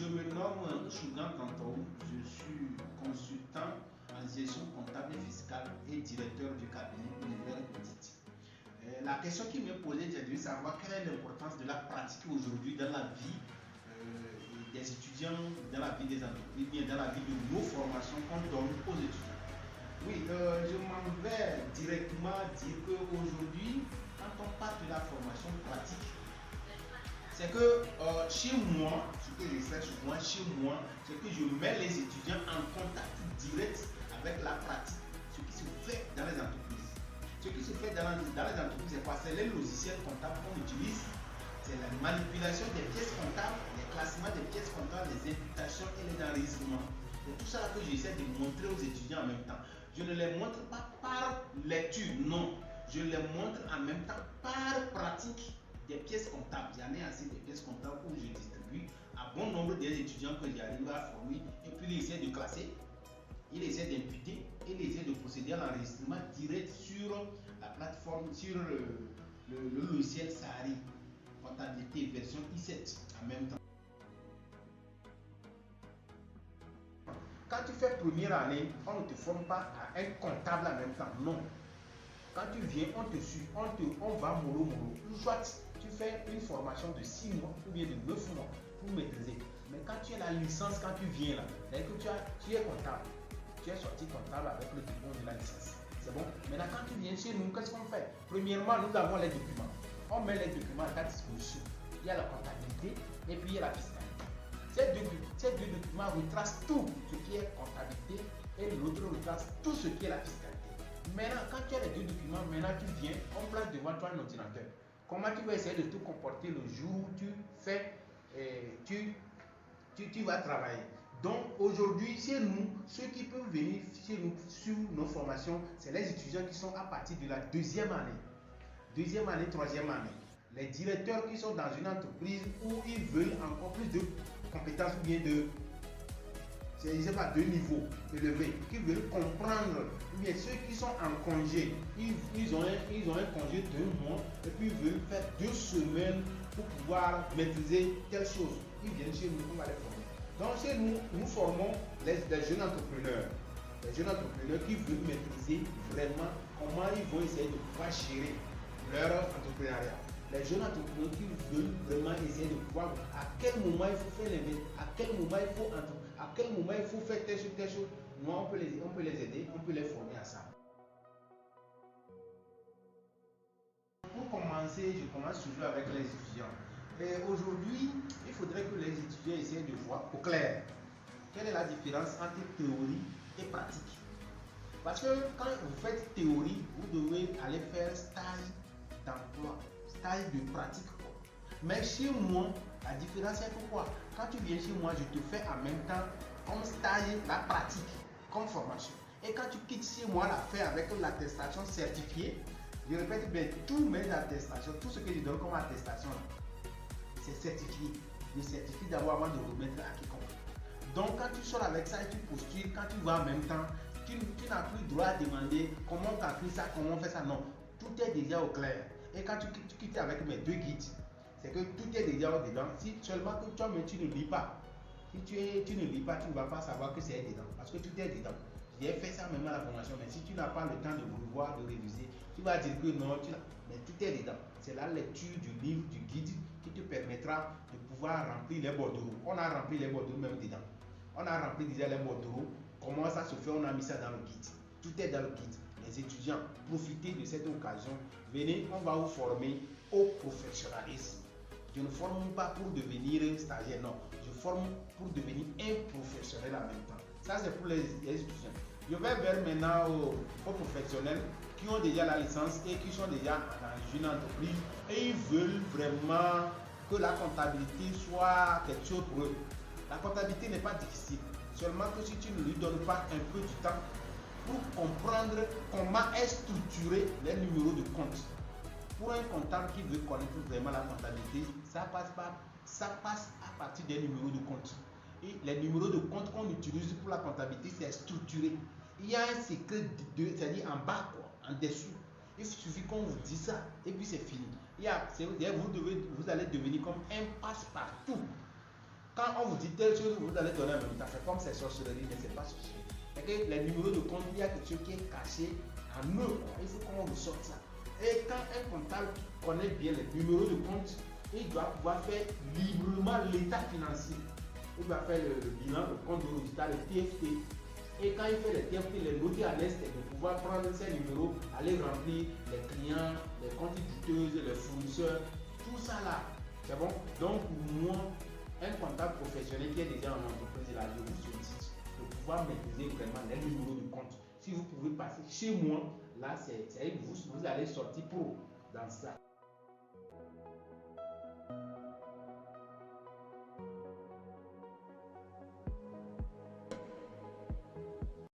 Je me nomme Chougan Kantaou, je suis consultant en gestion comptable et fiscale et directeur du cabinet Univers Audit. La question qui m'est posée, c'est de savoir quelle est l'importance de la pratique aujourd'hui dans la vie des étudiants, dans la vie des entreprises, bien dans la vie de nos formations qu'on donne aux étudiants. Oui, je m'en vais directement dire qu'aujourd'hui, quand on parle de la formation pratique, c'est que chez moi, ce que je fais souvent chez moi, c'est que je mets les étudiants en contact direct avec la pratique, ce qui se fait dans les entreprises. Ce qui se fait dans les entreprises, c'est quoi? C'est les logiciels comptables qu'on utilise, c'est la manipulation des pièces comptables, les classements des pièces comptables, les imputations et les enregistrements. C'est tout ça que j'essaie de montrer aux étudiants en même temps. Je ne les montre pas par lecture, non. Je les montre en même temps par pratique. Des pièces comptables, j'en ai assez des pièces comptables où je distribue à bon nombre des étudiants que j'arrive à former et puis ils essaient de classer, ils essaient d'imputer et ils essaient de procéder à l'enregistrement direct sur la plateforme, sur le logiciel Sahari, comptabilité version I7 en même temps. Quand tu fais première année, on ne te forme pas à un comptable en même temps, non. Quand tu viens, on te suit, on va mollo. Soit tu fais une formation de 6 mois ou bien de 9 mois pour maîtriser. Mais quand tu as la licence, quand tu viens là, c'est que tu es comptable. Tu es sorti comptable avec le diplôme de la licence. C'est bon? Maintenant, quand tu viens chez nous, qu'est-ce qu'on fait? Premièrement, nous avons les documents. On met les documents à ta disposition. Il y a la comptabilité et puis il y a la fiscalité. Ces deux documents retracent tout ce qui est comptabilité et l'autre retrace tout ce qui est la fiscalité. Maintenant, quand tu as les deux documents, maintenant tu viens, on place devant toi un ordinateur. Comment tu vas essayer de te comporter le jour où tu fais, tu vas travailler. Donc aujourd'hui, chez nous, ceux qui peuvent venir chez nous sur nos formations, c'est les étudiants qui sont à partir de la deuxième année, troisième année. Les directeurs qui sont dans une entreprise où ils veulent encore plus de compétences ou bien de niveaux élevés, qui veulent comprendre, ou bien ceux qui sont en congé, ils ont un congé de 1 mois et puis ils veulent faire 2 semaines pour pouvoir maîtriser telle chose. Ils viennent chez nous, on va les former. Donc chez nous, nous formons les jeunes entrepreneurs. Les jeunes entrepreneurs qui veulent maîtriser vraiment comment ils vont essayer de pouvoir gérer leur entrepreneuriat. Les jeunes entrepreneurs qui veulent vraiment essayer de voir à quel moment il faut faire les à quel moment il faut faire telle chose. Nous, on peut les aider, on peut les former à ça. Pour commencer, je commence toujours avec les étudiants. Et aujourd'hui, il faudrait que les étudiants essayent de voir au clair quelle est la différence entre théorie et pratique. Parce que quand vous faites théorie, vous devez aller faire stage d'emploi, stage de pratique. Mais chez moi, la différence c'est pourquoi quand tu viens chez moi, je te fais en même temps comme stage la pratique, comme formation. Et quand tu quittes chez moi, la faire avec l'attestation certifiée, je répète bien, tous mes attestations, tout ce que je donne comme attestation, c'est certifié. Je certifie d'abord avant de remettre à quiconque. Donc quand tu sors avec ça et tu postules, quand tu vas en même temps, tu n'as plus le droit à demander comment on calcule ça, comment on fait ça. Non, tout est déjà au clair. Et quand tu quittes avec mes 2 guides, c'est que tout est déjà dedans. Si seulement que toi, mais tu ne lis pas. Si tu ne lis pas, tu ne vas pas savoir que c'est dedans. Parce que tout est dedans. J'ai fait ça même à la formation, mais si tu n'as pas le temps de revoir, de réviser, tu vas dire que non, mais tout est dedans. C'est la lecture du livre, du guide qui te permettra de pouvoir remplir les bordereaux. On a rempli les bordereaux même dedans. On a rempli déjà les bordereaux. Comment ça se fait? On a mis ça dans le guide. Tout est dans le guide. Les étudiants, profitez de cette occasion. Venez, on va vous former au professionnalisme. Je ne forme pas pour devenir stagiaire, non. Je forme pour devenir un professionnel en même temps. Ça, c'est pour les étudiants. Je vais vers maintenant aux professionnels qui ont déjà la licence et qui sont déjà dans une entreprise et ils veulent vraiment que la comptabilité soit quelque chose pour eux. La comptabilité n'est pas difficile, seulement que si tu ne lui donnes pas un peu du temps pour comprendre comment est structuré les numéros de compte. Pour un comptable qui veut connaître vraiment la comptabilité, ça passe à partir des numéros de compte. Et les numéros de compte qu'on utilise pour la comptabilité, c'est structuré. Il y a un secret, c'est-à-dire en bas, quoi, en dessous. Il suffit qu'on vous dise ça et puis c'est fini. Vous allez devenir comme un passe-partout. Quand on vous dit telle chose, vous allez donner un résultat. C'est comme c'est sorcellerie, mais c'est pas sorcellerie. C'est que les numéros de compte, il y a quelque chose qui est caché en eux. Il faut qu'on ressorte ça. Et quand un comptable connaît bien les numéros de compte, il doit pouvoir faire librement l'état financier. Il doit faire le bilan, le compte de résultat, le TFT. Et quand il fait les TFT, les noter à l'est, de pouvoir prendre ces numéros, aller remplir les clients, les comptes douteuses, les fournisseurs, tout ça là. C'est bon? Donc pour moi, un comptable professionnel qui est déjà en entreprise, là, je vous sollicite de pouvoir maîtriser vraiment les numéros de compte. Si vous pouvez passer chez moi, là, vous allez sortir pro dans ça.